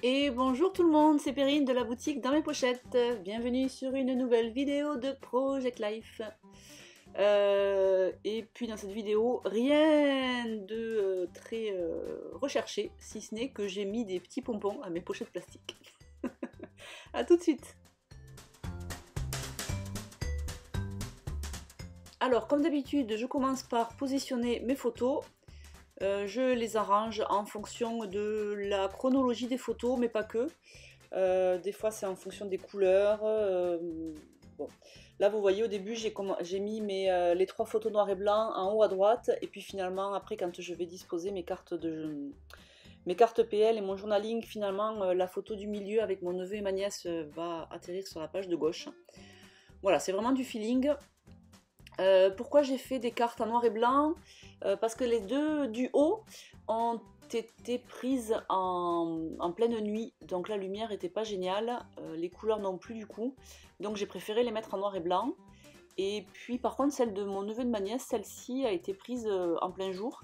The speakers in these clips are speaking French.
Et bonjour tout le monde, c'est Perrine de la boutique Dans mes pochettes. Bienvenue sur une nouvelle vidéo de Project Life. Et puis dans cette vidéo, rien de très recherché, si ce n'est que j'ai mis des petits pompons à mes pochettes plastiques. A tout de suite. Alors comme d'habitude, je commence par positionner mes photos. Je les arrange en fonction de la chronologie des photos, mais pas que. Des fois c'est en fonction des couleurs. Bon. Là vous voyez au début j'ai mis les 3 photos noir et blanc en haut à droite, et puis finalement après quand je vais disposer mes cartes PL et mon journaling, finalement la photo du milieu avec mon neveu et ma nièce va atterrir sur la page de gauche. Voilà, c'est vraiment du feeling. Pourquoi j'ai fait des cartes en noir et blanc? Parce que les deux du haut ont été prises en pleine nuit, donc la lumière n'était pas géniale, les couleurs non plus du coup, donc j'ai préféré les mettre en noir et blanc. Et puis par contre celle de mon neveu et de ma nièce, celle-ci a été prise en plein jour,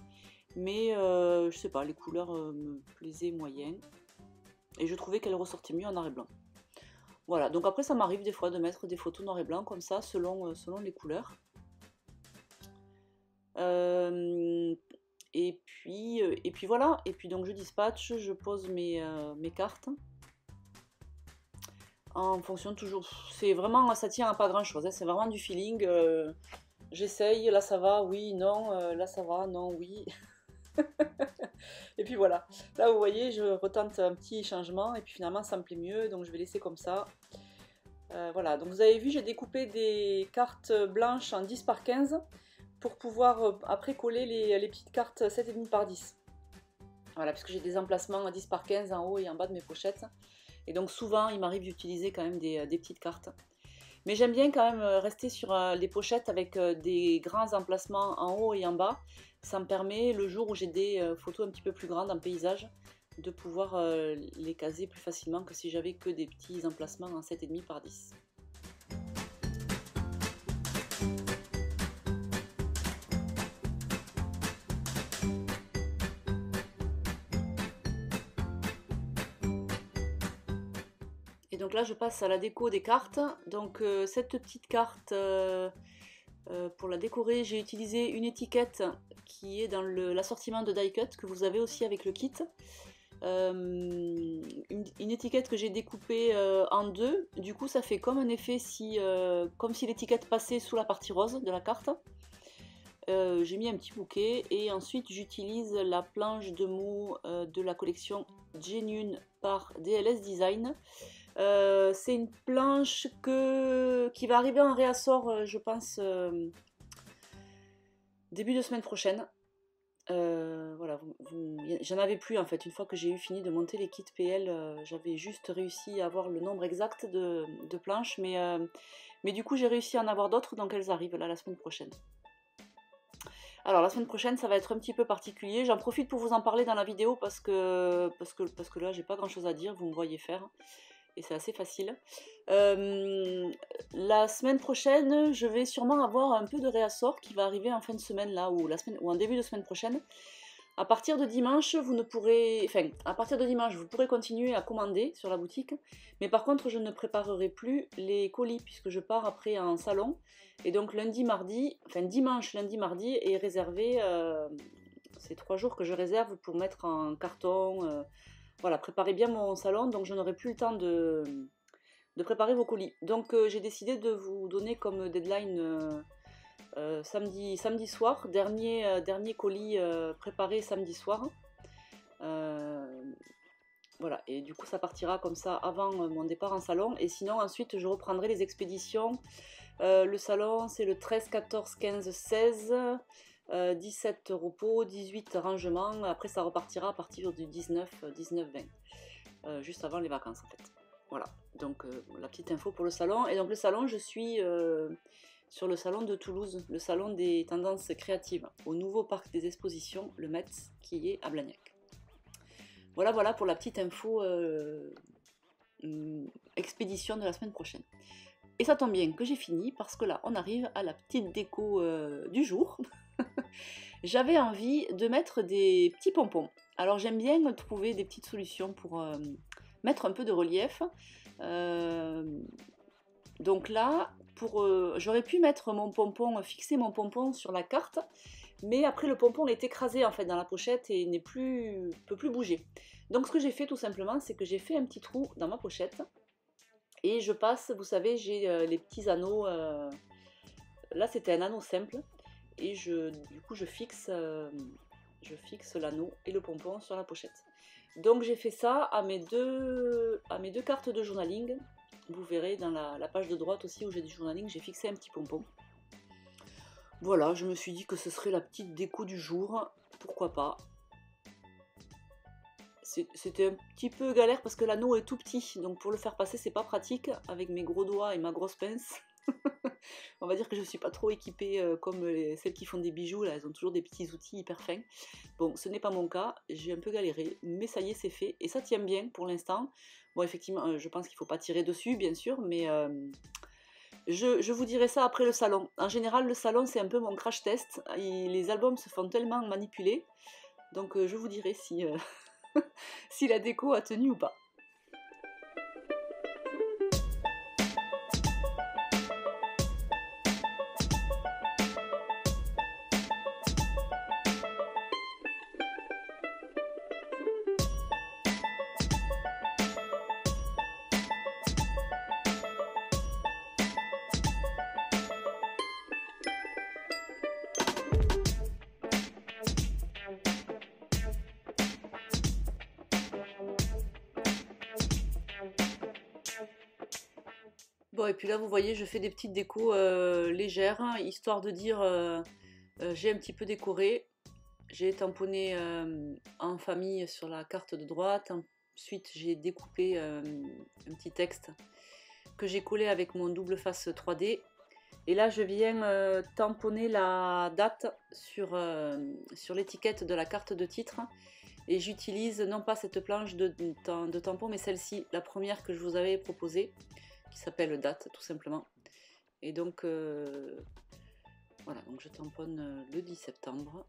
mais je sais pas, les couleurs me plaisaient moyen, et je trouvais qu'elles ressortaient mieux en noir et blanc. Voilà, donc après ça m'arrive des fois de mettre des photos noir et blanc comme ça, selon les couleurs. Et puis voilà, et puis donc je dispatche, je pose mes cartes en fonction toujours, c'est vraiment, ça tient à pas grand chose, hein, c'est vraiment du feeling, j'essaye, là ça va, oui, non, là ça va, non, oui. Et puis voilà, là vous voyez, je retente un petit changement et puis finalement ça me plaît mieux, donc je vais laisser comme ça. Voilà, donc vous avez vu, j'ai découpé des cartes blanches en 10 par 15 pour pouvoir après coller les petites cartes 7,5 par 10. Voilà, puisque j'ai des emplacements à 10 par 15 en haut et en bas de mes pochettes. Et donc souvent, il m'arrive d'utiliser quand même des petites cartes. Mais j'aime bien quand même rester sur les pochettes avec des grands emplacements en haut et en bas. Ça me permet, le jour où j'ai des photos un petit peu plus grandes en paysage, de pouvoir les caser plus facilement que si j'avais que des petits emplacements en 7,5 par 10. Et donc là je passe à la déco des cartes. Donc cette petite carte, pour la décorer, j'ai utilisé une étiquette qui est dans l'assortiment de die cut que vous avez aussi avec le kit. Une étiquette que j'ai découpée en deux, du coup ça fait comme un effet comme si l'étiquette passait sous la partie rose de la carte. J'ai mis un petit bouquet et ensuite j'utilise la planche de mots de la collection Genuine par DLS Design. C'est une planche qui va arriver en réassort, je pense, début de semaine prochaine. Voilà, j'en avais plus en fait. Une fois que j'ai eu fini de monter les kits PL, j'avais juste réussi à avoir le nombre exact de planches, mais du coup j'ai réussi à en avoir d'autres, donc elles arrivent là la semaine prochaine. Alors la semaine prochaine ça va être un petit peu particulier, j'en profite pour vous en parler dans la vidéo parce que là j'ai pas grand chose à dire, vous me voyez faire et c'est assez facile. La semaine prochaine je vais sûrement avoir un peu de réassort qui va arriver en fin de semaine là, ou en début de semaine prochaine. À partir de dimanche, vous pourrez continuer à commander sur la boutique, mais par contre je ne préparerai plus les colis puisque je pars après en salon, et donc dimanche, lundi, mardi est réservé, c'est 3 jours que je réserve pour mettre en carton, voilà, préparer bien mon salon, donc je n'aurai plus le temps de préparer vos colis. Donc j'ai décidé de vous donner comme deadline samedi soir, dernier colis préparé samedi soir. Voilà, et du coup ça partira comme ça avant mon départ en salon, et sinon ensuite je reprendrai les expéditions. Le salon c'est le 13, 14, 15, 16, 17 repos, 18 rangements, après ça repartira à partir du 19, 20, juste avant les vacances en fait. Voilà, donc la petite info pour le salon. Et donc le salon, je suis sur le salon de Toulouse, le salon des tendances créatives, au nouveau parc des expositions, le Metz, qui est à Blagnac. Voilà pour la petite info expédition de la semaine prochaine. Et ça tombe bien que j'ai fini, parce que là, on arrive à la petite déco du jour. J'avais envie de mettre des petits pompons. Alors j'aime bien trouver des petites solutions pour mettre un peu de relief. Donc là, j'aurais pu mettre mon pompon, fixer mon pompon sur la carte, mais après le pompon est écrasé en fait dans la pochette et peut plus bouger. Donc ce que j'ai fait tout simplement, c'est que j'ai fait un petit trou dans ma pochette et je passe, vous savez, j'ai les petits anneaux. Là c'était un anneau simple et du coup je fixe l'anneau et le pompon sur la pochette. Donc j'ai fait ça à mes deux cartes de journaling. Vous verrez dans la page de droite aussi où j'ai du journaling, j'ai fixé un petit pompon. Voilà, je me suis dit que ce serait la petite déco du jour, pourquoi pas. C'était un petit peu galère parce que l'anneau est tout petit, donc pour le faire passer c'est pas pratique avec mes gros doigts et ma grosse pince. On va dire que je suis pas trop équipée comme celles qui font des bijoux, là elles ont toujours des petits outils hyper fins. Bon, ce n'est pas mon cas, j'ai un peu galéré, mais ça y est, c'est fait, et ça tient bien pour l'instant. Bon, effectivement, je pense qu'il faut pas tirer dessus, bien sûr, mais je vous dirai ça après le salon. En général, le salon, c'est un peu mon crash test, et les albums se font tellement manipuler, donc je vous dirai si, si la déco a tenu ou pas. Bon, et puis là, vous voyez, je fais des petites décos légères, hein, histoire de dire j'ai un petit peu décoré. J'ai tamponné en famille sur la carte de droite. Ensuite, j'ai découpé un petit texte que j'ai collé avec mon double face 3D. Et là, je viens tamponner la date sur l'étiquette de la carte de titre. Et j'utilise non pas cette planche de tampon, mais celle-ci, la première que je vous avais proposée, qui s'appelle date tout simplement. Et donc voilà, donc je tamponne le 10 septembre,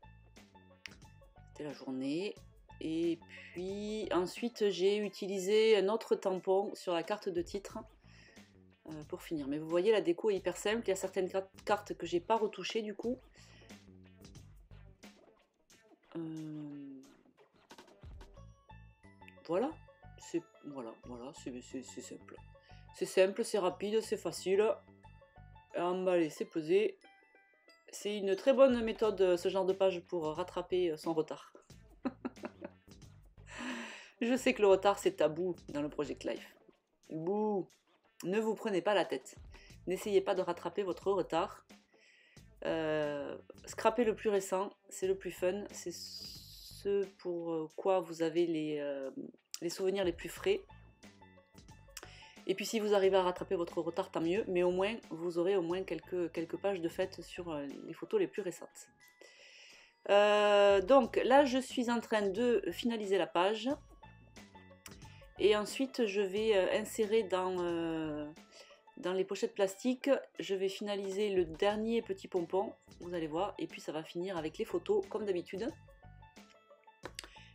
c'était la journée. Et puis ensuite j'ai utilisé un autre tampon sur la carte de titre pour finir. Mais vous voyez, la déco est hyper simple, il y a certaines cartes que j'ai pas retouchées du coup. Voilà, c'est simple. C'est simple, c'est rapide, c'est facile. À emballer, c'est pesé. C'est une très bonne méthode, ce genre de page, pour rattraper son retard. Je sais que le retard, c'est tabou dans le Project Life. Bouh! Ne vous prenez pas la tête. N'essayez pas de rattraper votre retard. Scraper le plus récent, c'est le plus fun. C'est ce pour quoi vous avez les souvenirs les plus frais. Et puis si vous arrivez à rattraper votre retard, tant mieux, mais au moins vous aurez au moins quelques pages de fête sur les photos les plus récentes. Donc là je suis en train de finaliser la page et ensuite je vais insérer dans les pochettes plastiques, je vais finaliser le dernier petit pompon, vous allez voir, et puis ça va finir avec les photos comme d'habitude.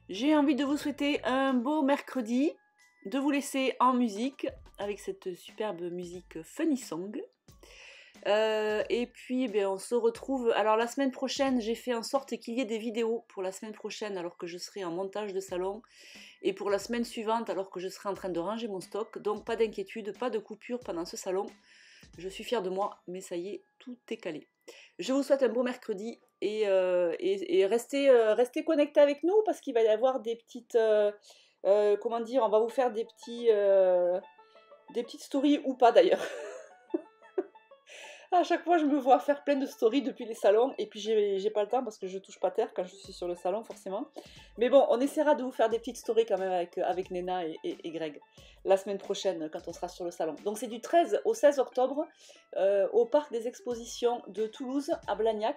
J'ai envie de vous souhaiter un beau mercredi, de vous laisser en musique avec cette superbe musique Funny Song. Et puis on se retrouve, alors la semaine prochaine j'ai fait en sorte qu'il y ait des vidéos pour la semaine prochaine alors que je serai en montage de salon, et pour la semaine suivante alors que je serai en train de ranger mon stock, donc pas d'inquiétude, pas de coupure pendant ce salon. Je suis fière de moi, mais ça y est, tout est calé. Je vous souhaite un beau mercredi et restez connectés avec nous parce qu'il va y avoir des petites comment dire, on va vous faire des petites stories ou pas d'ailleurs. À chaque fois, je me vois faire plein de stories depuis les salons, et puis j'ai pas le temps parce que je touche pas terre quand je suis sur le salon, forcément. Mais bon, on essaiera de vous faire des petites stories quand même avec Nena et Greg la semaine prochaine quand on sera sur le salon. Donc c'est du 13 au 16 octobre au parc des expositions de Toulouse à Blagnac,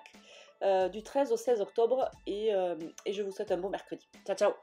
du 13 au 16 octobre, et je vous souhaite un bon mercredi. Ciao, ciao!